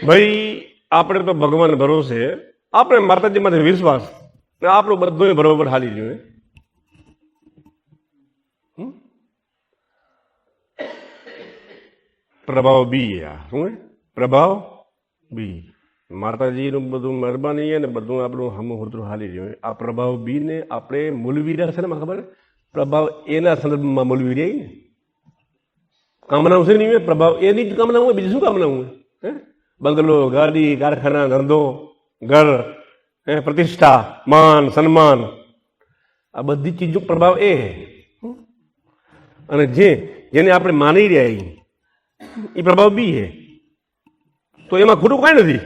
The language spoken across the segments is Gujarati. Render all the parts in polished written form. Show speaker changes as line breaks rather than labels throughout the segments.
ભાઈ આપણે તો ભગવાન ભરોસે આપણે માતાજીમાંથી વિશ્વાસ આપણું બધું બરોબર હાલી જોઈએ. પ્રભાવ બી શું પ્રભાવ બી માતાજીનું બધું મહેરબાની ને બધું આપણું હમું હાલી જોઈએ. આ પ્રભાવ બી ને આપણે મૂલવી રહ્યા છે ને ખબર પ્રભાવ એના સંદર્ભમાં મૂલવી રહી ને કામનાઓ છે નહીં પ્રભાવ એની જ કામના હોય બીજી શું કામના હોય? બંગલો, ગાડી, કારખાના, ધંધો, ઘર, પ્રતિષ્ઠા, માન, સન્માન, આ બધી ચીજો પ્રભાવ એ. અને જેને આપણે માની રહ્યા એ પ્રભાવ બી છે. તો એમાં ખોટું કાંઈ નથી.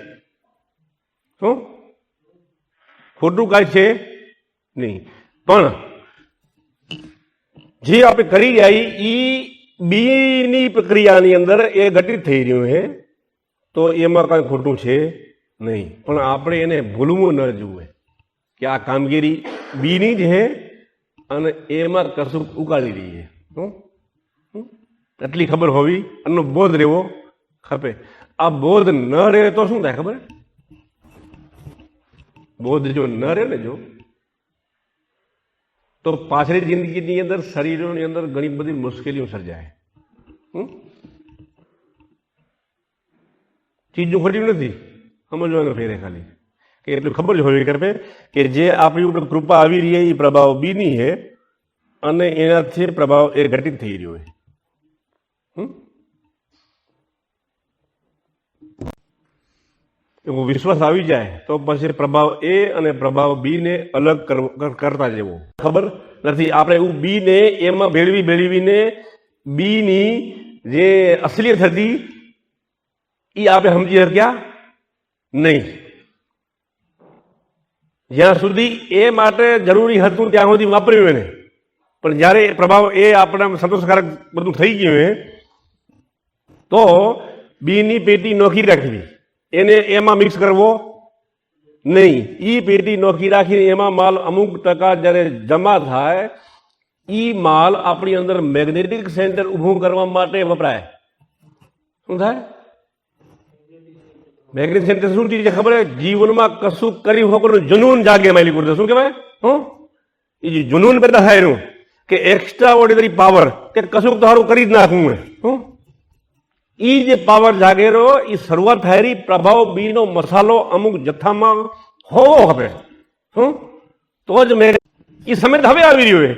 શું ખોટું કાંઈ છે નહીં. પણ જે આપણે કરી રહ્યા એ બીની પ્રક્રિયાની અંદર એ ઘટિત થઈ રહ્યું છે તો એમાં કાંઈ ખોટું છે નહીં. પણ આપણે એને ભૂલવું ન જોઈએ કે આ કામગીરી બીની જ છે અને એમાં કશું ઉકાળી રહી છે. એટલી ખબર હોવી એનો બોધ રહેવો ખપે. આ બોધ ન રહે તો શું થાય ખબર? બોધ જો ન રહે ને જો તો પાછળની જિંદગીની અંદર શરીરોની અંદર ઘણી બધી મુશ્કેલીઓ સર્જાય. ચીજો ખોટી નથી સમજવાનું ફેરે ખાલી કે એટલું ખબર જ હોવી કરપે કે જે આપણી ઉપર કૃપા આવી રહી એ પ્રભાવ બીની છે અને એનાથી પ્રભાવ એ ઘટિત થઈ રહ્યો છે. એવો વિશ્વાસ આવી જાય તો પછી પ્રભાવ એ અને પ્રભાવ બી ને અલગ કરતા જેવો ખબર નથી. આપણે એવું બી ને એમાં ભેળવીને બી ની જે અસલિયત હતી એ આપણે સમજી શક્યા નહીં. જ્યાં સુધી એ માટે જરૂરી હતું ત્યાં સુધી વાપર્યું એને. પણ જ્યારે પ્રભાવ એ આપણા સંતોષકારક બધું થઈ ગયું હોય તો બીની પેટી નોખી રાખવી, એને એમાં મિક્સ કરવો નહીં. એ પેટી નોખી રાખીને એમાં માલ અમુક ટકા જ્યારે જમા થાય એ માલ આપણી અંદર મેગ્નેટિક સેન્ટર ઊભું કરવા માટે વપરાય. શું થાય? મેગ્નેટિક સેન્ટર શું ચીજ ખબર છે? જીવનમાં કશું કરી વગરનું જુનૂન જાગે માયલી કુરતે. શું કહેવાય? એ જે જુનૂન પેદા થાય એનું કે એક્સ્ટ્રા ઓર્ડિનરી પાવર કે કશું તો સારું કરી જ નાખવું. એ જે પાવર જાગેરો એ શરૂઆત થાય પ્રભાવ બીનો મસાલો અમુક જથ્થામાં હોવો ખપે. તો જ મેં એ સમય હવે આવી રહ્યો છે.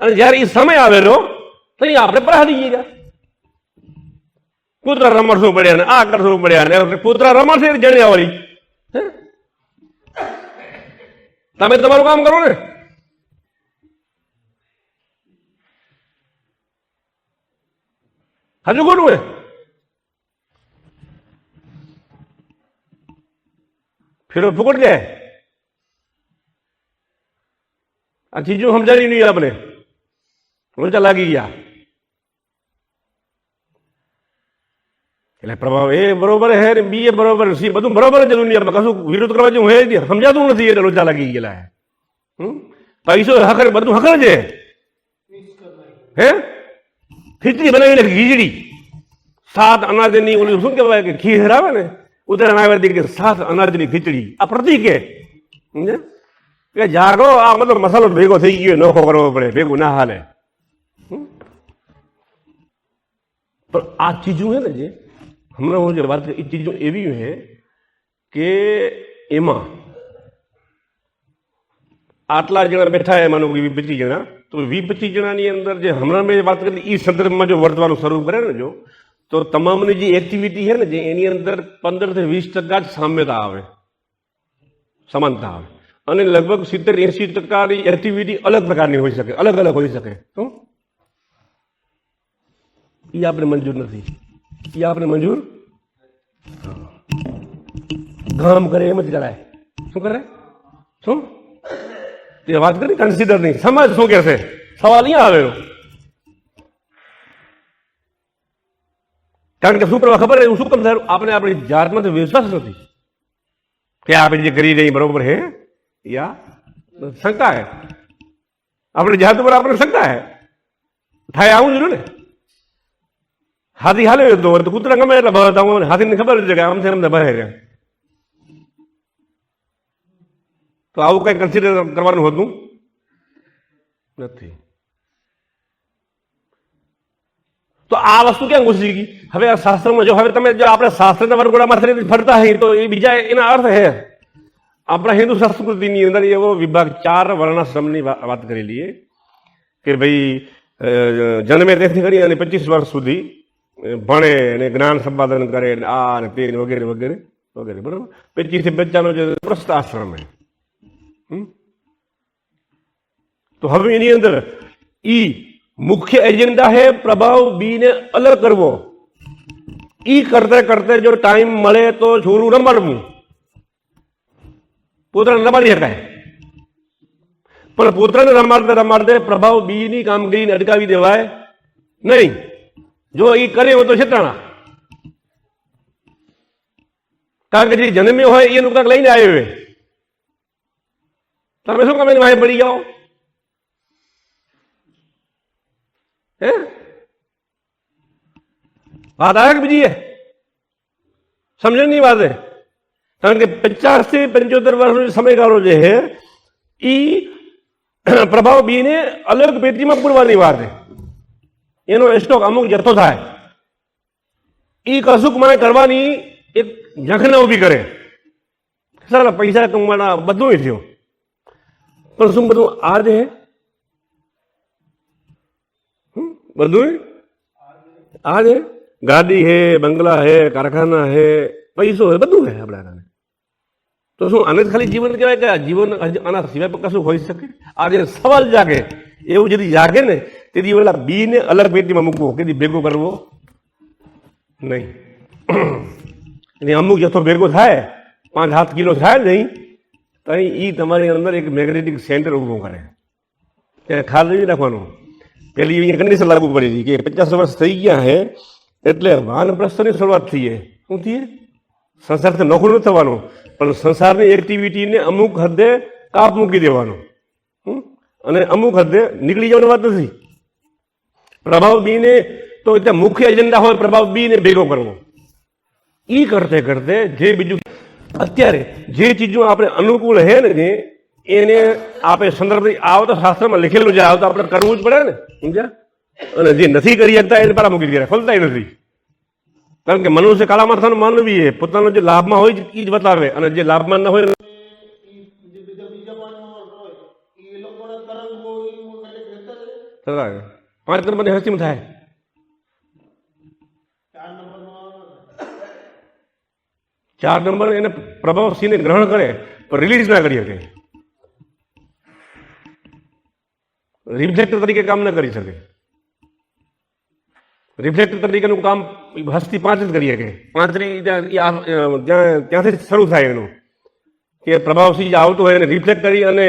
અને જયારે એ સમય આવેલો તો એ આપણે પરાહરી ગયા. કૂતરા રમડશું પડ્યા ને આ કરશું પડ્યા ને કૂતરા રમડશે જણ્યા વાળી. તમે તમારું કામ કરો ને. હજુ ખોટું હે? ફેરો ફૂકટ જાય. આ ચીજો સમજાવી નહીં આપણે, લોચા લાગી ગયા. એટલે પ્રભાવ એ બરોબર હે ને બી એ બરોબર સી બધું બરોબર જ દુનિયામાં કશું વિરોધ કરવા જેવું હે સમજાતું નથી એટલે લોચા લાગી ગયેલા હે. પૈસો હકર બધું હકર છે. હે ખીચડી બનાવી નાખી ખીચડી 7 અનાજની ઓલી શું કહેવાય કે ખીર આવે ને ઉદાહરણ આવે કે 7 અનાજની ખીચડી આ પ્રતીક કે જાગો આ મતલબ મસાલો ભેગો થઈ ગયો નોખો કરવો પડે ભેગું ના હાલે. પણ આ ચીજો હે ને જે હમણાં હું જે વાત કરી એ ચીજો એવી છે કે એમાં આટલા જણા બેઠા હે માનો 20-25 જણા તો 20-25 જણાની અંદર જે હમણાં મેં વાત કરી એ સંદર્ભમાં જો વર્તવાનું શરૂ કરે ને જો તો તમામની જે એક્ટિવિટી છે ને જે એની અંદર 15-20% જ સામ્યતા આવે, સમાનતા આવે. અને લગભગ 70-80% એક્ટિવિટી અલગ પ્રકારની હોઈ શકે, અલગ અલગ હોઈ શકે. એ આપણે મંજૂર નથી. એ આપણે મંજૂર ગામ કરે એમ જ કરાય. શું કરે? શું તે વાત કરી કન્સિડર નહીં. સમાજ શું કહેશે? સવાલ અહીંયા આવેલો. કારણ કે શું કરવા ખબર એવું શું કામ થાય? આપણે આપણી જાતમાં વિશ્વાસ નથી કે આપણે જે કરી રહી બરોબર હે યા શંકા હે. આપણી જાત ઉપર આપણે શંકા હે થાય આવું જોઈએ ને. હાથી હાલ્યો હતો તો કૂતરા ગમે એટલા ભરતા હું હાથીને ખબર છે કે આમ છે એમને ભરે રહ્યા. તો આવું કઈ કન્સિડર કરવાનું હતું નથી. તો આ વસ્તુ ક્યાં ઘૂસી ગઈ? હવે આ શાસ્ત્રમાં જો હવે તમે જો આપણે શાસ્ત્રના વરઘોડામાં ફરતા હોય તો એ બીજા એના અર્થ હે. આપણા હિન્દુ સંસ્કૃતિની અંદર એવો વિભાગ 4 વર્ણાશ્રમની વાત કરેલી કે ભાઈ જન્મે તેથી કરી અને 25 વર્ષ સુધી ભણે અને જ્ઞાન સંપાદન કરે આ ને તે વગેરે વગેરે વગેરે. બરાબર. 25 થી 55 જે પ્રસ્થ આશ્રમ હે. તો હવે એની અંદર ઈ મુખ્ય એજન્ડા है प्रभाव बी ने अलग करवो. ई करते करते जो टाइम મળે તો છોરું રમાડવું, પોતાને રમાડી શકાય, પણ પોતાને રમાડતે રમાડતે પ્રભાવ બી ની કામગીરીને અટકાવી દેવાય નહીં. જો એ કરે તો છેતરાણા. કારણ કે જે જન્મ્યો હોય એનું કાંક લઈને આવ્યો હોય, તમે શું કામ એની વાહે પડી જાઓ? હે વાત આવે કે બીજી સમજણની વાત હે. કારણ કે 50 થી 75 વર્ષનો સમયગાળો જે છે એ પ્રભાવ બી ને અલગ પેટીમાં પૂરવાની વાત છે. એનો સ્ટોક અમુક જથ્થો થાય, એ કશુંક મને કરવાની એક ઝંખના ઊભી કરે. સારા પૈસા કમાવાના બધું થયો, પણ શું બધું આ જ હે? બધું આ છે. ગાડી હે, બંગલા હે, કારખાના હે, પૈસો હે, બધું હે આપણા. તો શું આને ખાલી જીવન કહેવાય કે જીવન આના સિવાય કશું હોઈ શકે? આ જે સવાલ જાગે એવું જેથી જાગે ને તેથી ઓલા બી ને અલગ પેટીમાં મૂકવો, કેથી ભેગો કરવો નહીં. એટલે અમુક જથ્થો ભેગો થાય 5-7 કિલો થાય નહીં તો એ તમારી અંદર એક મેગ્નેટિક સેન્ટર ઊભું કરે. ત્યાં ખાસ નહીં રાખવાનું. પેલી અહીંયા કન્ડિશન લાગુ પડી કે 50 વર્ષ થઈ ગયા હે એટલે વાનપ્રસ્થની શરૂઆત થઈ છે. શું થઈએ? સંસારથી નોખું નથી થવાનું, પણ સંસારની એક્ટિવિટીને અમુક હદે કાપ મૂકી દેવાનું અને અમુક હદે નીકળી જવાની વાત નથી. પ્રભાવ બી ને તો એટલે મુખ્ય એજન્ડા હોય પ્રભાવ બી ને ભેગો કરવો. એ કરતે કરતે જે બીજું અત્યારે જે ચીજો આપણે અનુકૂળ હે ને એને આપણે સંદર્ભ આવો તો શાસ્ત્રમાં લખેલું છે, આવો તો આપણે કરવું જ પડે ને. સમજ્યા? અને જે નથી કરી શકતા એને પારા મૂકી દે, ખોલતા નથી. કારણ કે મનુષ્ય કાળા માથાનો માનવી એ પોતાનો જે લાભમાં હોય એ જ બતાવે, અને જે લાભમાં ના હોય 5 નંબરની હસ્તીમાં થાય. 4 નંબર એને પ્રભાવસિંહને ગ્રહણ કરે પણ રિલીઝ ના કરી શકે, રિફ્લેક્ટર તરીકે કામ ન કરી શકે. રિફ્લેક્ટર તરીકેનું કામ હસ્તી 5 જ કરી શકે. 5 ત્યાંથી શરૂ થાય એનું કે પ્રભાવસિંહ આવતો હોય એને રિફ્લેક્ટ કરી અને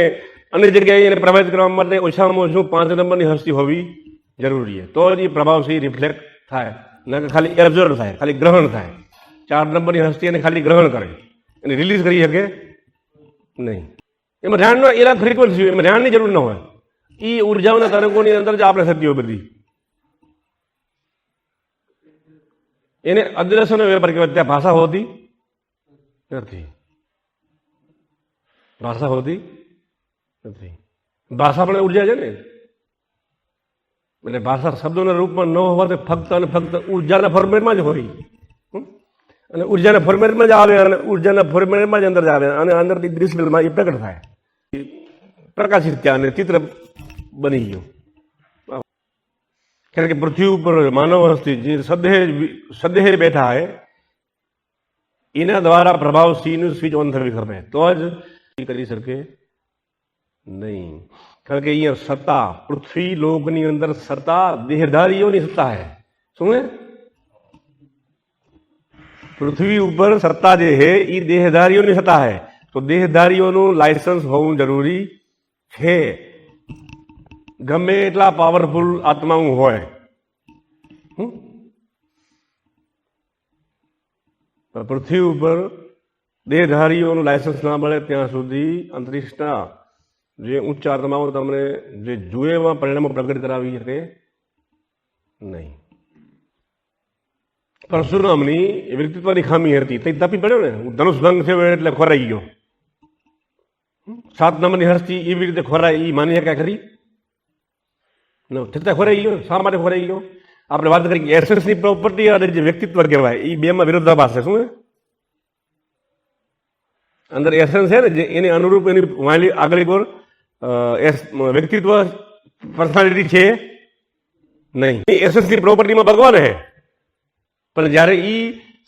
અન્ય જગ્યાએ એને પ્રભાવિત કરવા માટે ઓછામાં ઓછું 5 નંબરની હસ્તી હોવી જરૂરી છે. તો જ એ પ્રભાવસિંહ રિફ્લેક્ટ થાય, ના કે ખાલી એબ્ઝોર્વ થાય, ખાલી ગ્રહણ થાય. 4 નંબરની હસ્તી એને ખાલી ગ્રહણ કરે, એને રિલીઝ કરી શકે નહીં. એમાં ધ્યાનનો એલા ફ્રીક્વન્સી હોય, એમાં ધ્યાનની જરૂર ન હોય. એ ઉર્જાઓના તરંગોની અંદર જ આપણે થતી હોય બધી. એને અદ્રશ્યનો વેપાર કહેવાય. ત્યાં ભાષા હોતી નથી, ભાષા હોતી નથી. ભાષા પણ ઉર્જા છે ને, એટલે ભાષા શબ્દોના રૂપમાં ન હોવાથી ફક્ત અને ફક્ત ઉર્જાના ફોર્મેટમાં જ હોય, અને ઉર્જાના ફોર્મેટમાં જ આવે, અને ઉર્જાના ફોર્મેટમાં જ અંદર જ આવે, અને અંદરથી દૃશ્યમાં એ પ્રગટ થાય, પ્રકાશિત ત્યાં અને ચિત્ર બની ગયું. કારણ કે પૃથ્વી ઉપર માનવ હસ્તી જે સદેહ બેઠા હે એના દ્વારા પ્રભાવસિંહનું સ્વિચ ઓન થવી ખપે, તો જ કરી શકે નહીં. કારણ કે અહીંયા સત્તા પૃથ્વી લોકની અંદર સત્તા દેહધારીઓની સત્તા હે. શું હે? પૃથ્વી ઉપર સત્તા જે હે એ દેહધારીઓની સત્તા હે. તો દેહધારીઓનું લાયસન્સ હોવું જરૂરી છે. ગમે એટલા પાવરફુલ આત્માઓ હોય, પૃથ્વી ઉપર દેહધારીઓનું લાયસન્સ ના મળે ત્યાં સુધી અંતરિક્ષના જે ઉચ્ચ આત્માઓ તમને જે જુએ એવા પરિણામો પ્રગટ કરાવી શકે નહીં. પરશુરામની વ્યક્તિત્વની ખામી હતી તે તપી પડ્યો ને, ધનુષ ભંગ થયો એટલે ખોરાઈ ગયો. 7 નંબરની હસ્તી એવી રીતે ખોરાય એ માની શકાય ખરી? છતાં ખોરાઈ ગયો. શા માટે ખોરાઈ ગયો? આપણે વાત કરી કે એસેન્સની પ્રોપર્ટી અને જે વ્યક્તિત્વ કહેવાય એ બેમાં વિરોધાભાસ છે. શું અંદર એસેન્સ છે ને જે એની અનુરૂપ એની વાલી આગળ કોર વ્યક્તિત્વ પર્સનાલિટી છે નહીં. એસેન્સની પ્રોપર્ટીમાં ભગવાન છે, પણ જ્યારે એ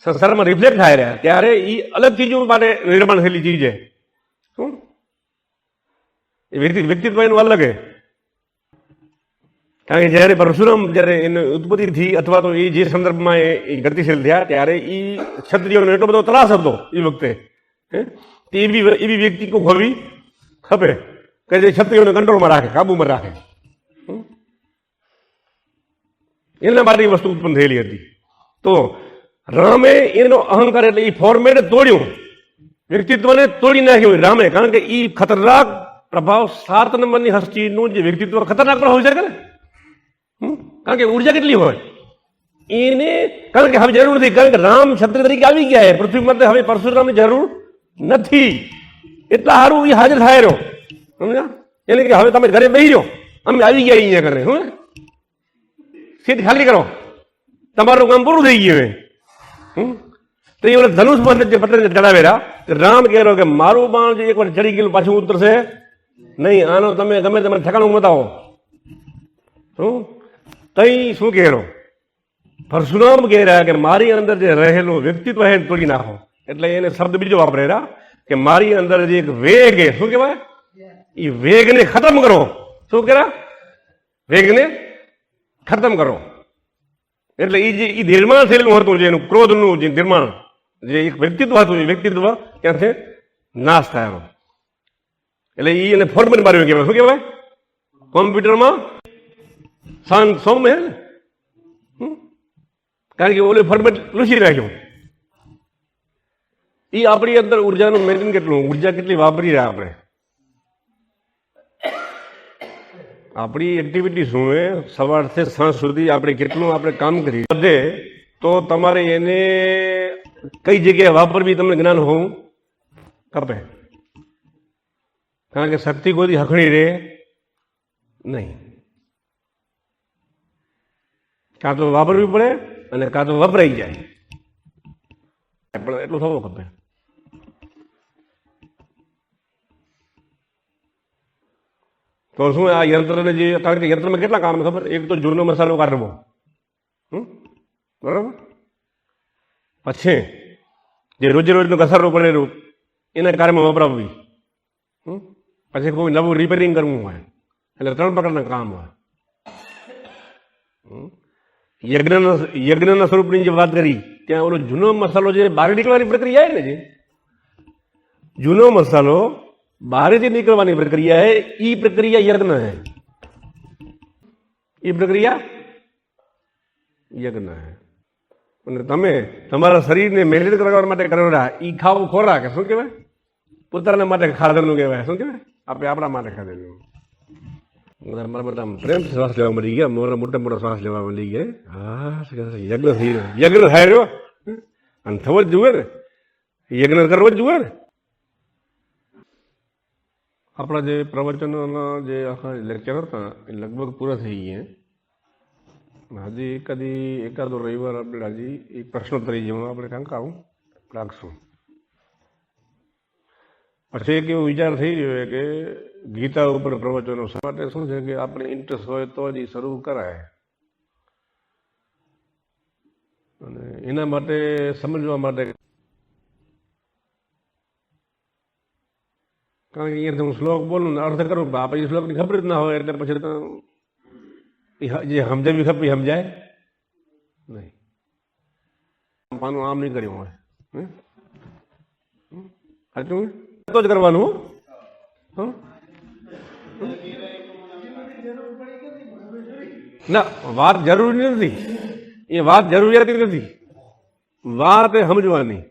સંસારમાં રિફ્લેક્ટ થાય રહ્યા ત્યારે એ અલગ ચીજો માટે નિર્માણ થયેલી ચીજ છે. શું એ વ્યક્તિત્વ એનું અલગ છે. કારણ કે જ્યારે પરશુરામ જ્યારે એની ઉત્પત્તિ થઈ અથવા તો એ જે સંદર્ભમાં એ ગતિશીલ થયા ત્યારે એ ક્ષત્રિયોનો એટલો બધો ત્રાસ હતો એ વખતે. એવી વ્યક્તિ કોઈ હોવી ખપે કે જે ક્ષત્રિયોને કંટ્રોલમાં રાખે, કાબુમાં રાખે. એના માટે એ વસ્તુ ઉત્પન્ન થયેલી હતી. તો રામે એનો અહંકાર એટલે એ ફોર્મેટ તોડ્યું, વ્યક્તિત્વને તોડી નાખ્યું રામે. કારણ કે એ ખતરનાક પ્રભાવ 7 નંબરની હસ્તીનું જે વ્યક્તિત્વ ખતરનાક પણ હોઈ શકે ને. કારણ કે ઉર્જા કેટલી હોય એને, કારણ કે હવે જરૂર નથી. કારણ કે રામ ક્ષત્રિય તરીકે આવી ગયા છે પૃથ્વી માટે, હવે પરશુરામની જરૂર નથી. એટલા સારું એ હાજર થાય રહ્યો, સમજ્યા? એટલે કે હવે તમે ઘરે બેસી રહ્યો, અમે આવી ગયા અહીંયા ઘરે. શું સીટ ખાલી કરો, તમારું કામ પૂરું થઈ ગયું. તો એ ધનુષ જે પટેલ ચડાવેલા રામ કહેલો કે મારું બાણ જે એકવાર ચડી ગયેલું પાછું ઉતરશે નહીં. આનો તમે ગમે તમે ઠેકાણું બતાવો. શું તઈ શું કહેલો? પરશુરામ કહે રહ્યા કે મારી અંદર જે રહેલું વ્યક્તિત્વ છે તોડી નાખો. એટલે એને શબ્દ બીજો વાપરેલા કે મારી અંદર જે એક વેગ છે, શું કહેવાય? એ વેગને ખતમ કરો. શું કર્યા? વેગને ખતમ કરો. એટલે એ જે નિર્માણ થયેલું હતું, જે એનું ક્રોધનું જે નિર્માણ, જે એક વ્યક્તિત્વ હતું, એ વ્યક્તિત્વ ત્યાંથી નાશ થયેલો. એટલે એ એને ફોર્મેટ માર્યું કહેવાય. શું કહેવાય? કોમ્પ્યુટરમાં શાંત સોમ હે ને, કારણ કે ઓલું ફોર્મેટ લૂસી રાખ્યું. એ આપણી અંદર ઉર્જાનું મેન્ટેન કેટલું, ઉર્જા કેટલી વાપરી રહ્યા આપણે, આપણી એક્ટિવિટી શું છે, સવારથી સાંજ સુધી આપણે કેટલું આપણે કામ કરીએ બધે, તો તમારે એને કઈ જગ્યાએ વાપરવી તમને જ્ઞાન હોવું ખપે. કારણ કે શક્તિ કોઈ હખણી રહે નહીં. કાં તો વાપરવી પડે અને કાં તો વપરાઈ જાય, પણ એટલું થવું ખપે. તો શું આ યંત્રને જે, કારણ કે યંત્રમાં કેટલા કામ ખબર? એક તો જૂનો મસાલો કાઢવો, બરાબર, પછી જે રોજે રોજનું ઘસારો પડેલું એના કાર્યમાં વપરાવવી, પછી કોઈ નવું રિપેરિંગ કરવું હોય, એટલે 3 પ્રકારના કામ હોય. યજ્ઞના સ્વરૂપની જે વાત કરી ત્યાં ઓલો જૂનો મસાલો જે બહાર નીકળવાની પ્રક્રિયા છે ને, જે જૂનો મસાલો બહારથી નીકળવાની પ્રક્રિયા है, ई प्रक्रिया यज्ञ है. ई प्रक्रिया यज्ञ है. અને તમે તમારા શરીરને મેન્ટેન કરવા માટે કરેલા ઈ ખાવું ખોરાક શું કહેવાય? પોતાના માટે ખાધેલું કહેવાય. શું કહેવાય? આપણે આપણા માટે ખાધેલું. મારા બધા પ્રેમ શ્વાસ લેવા મળી ગયા, મોટા મોટા શ્વાસ લેવા મળી ગયા. હા, યજ્ઞ થઈ રહ્યો, યજ્ઞ થાય રહ્યો, અને થવો જ જુએ ને, યજ્ઞ કરવો જ જુએ ને. આપણા જે પ્રવચનોના જે આખા લેક્ચર હતા એ લગભગ પૂરા થઈ ગયા. હજી એકાદો રવિવાર આપણે હજી એક પ્રશ્નોત્તરી જેવું આપણે કાંક આવું રાખશું. પછી એક એવો વિચાર થઈ રહ્યો કે ગીતા ઉપર પ્રવચનો માટે શું છે કે આપણે ઇન્ટરેસ્ટ હોય તો જ શરૂ કરાય. અને એના માટે સમજવા માટે, કારણ કે અહીંયા હું શ્લોક બોલું ને અર્થ કરું, આપણે શ્લોકની ખબર જ ના હોય એટલે પછી જે સમજાવી ખપી સમજાય નહીં. આમ નહીં કર્યું હોય સાચું તો જ કરવાનું. ના, વાત જરૂરી નથી, એ વાત જરૂરિયાતી નથી, વાત એ સમજવાની.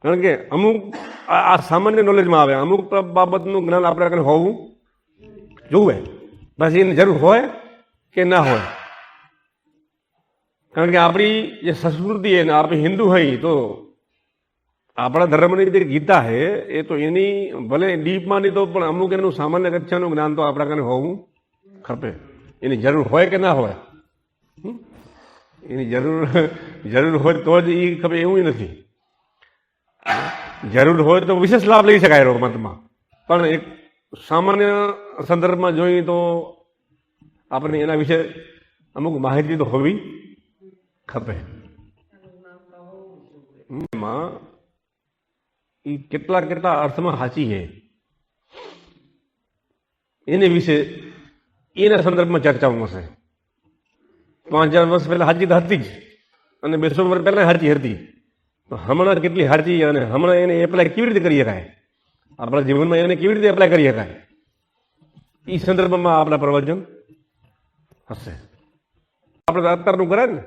કારણ કે અમુક આ સામાન્ય નોલેજમાં આવે, અમુક બાબતનું જ્ઞાન આપણે કઈ હોવું જોવે, પછી એની જરૂર હોય કે ના હોય. કારણ કે આપણી જે સંસ્કૃતિ છે ને આપણે હિન્દુ હોય તો આપણા ધર્મની જે ગીતા છે એ તો એની ભલે ડીપમાં નહીં તો પણ અમુક એનું સામાન્ય કક્ષાનું જ્ઞાન તો આપણા કારણે હોવું ખપે. એની જરૂર હોય કે ના હોય, એની જરૂર હોય તો જ એ ખબર એવું નથી. જરૂર હોય તો વિશેષ લાભ લઈ શકાય મતમાં, પણ એક સામાન્ય સંદર્ભમાં જોઈએ તો આપણને એના વિશે અમુક માહિતી તો હોવી ખપે. એમાં એ કેટલા અર્થમાં સાચી છે એને વિશે એના સંદર્ભમાં ચર્ચાઓ હશે. 5000 વર્ષ પહેલા સાચી તો હતી જ, અને 200 વર્ષ પહેલા સાચી હતી, તો હમણાં કેટલી સાચી અને હમણાં એને એપ્લાય કેવી રીતે કરી શકાય, આપણા જીવનમાં એને કેવી રીતે એપ્લાય કરી શકાય, એ સંદર્ભમાં આપણા પ્રવચન હશે. આપણે અત્યારનું કરાય ને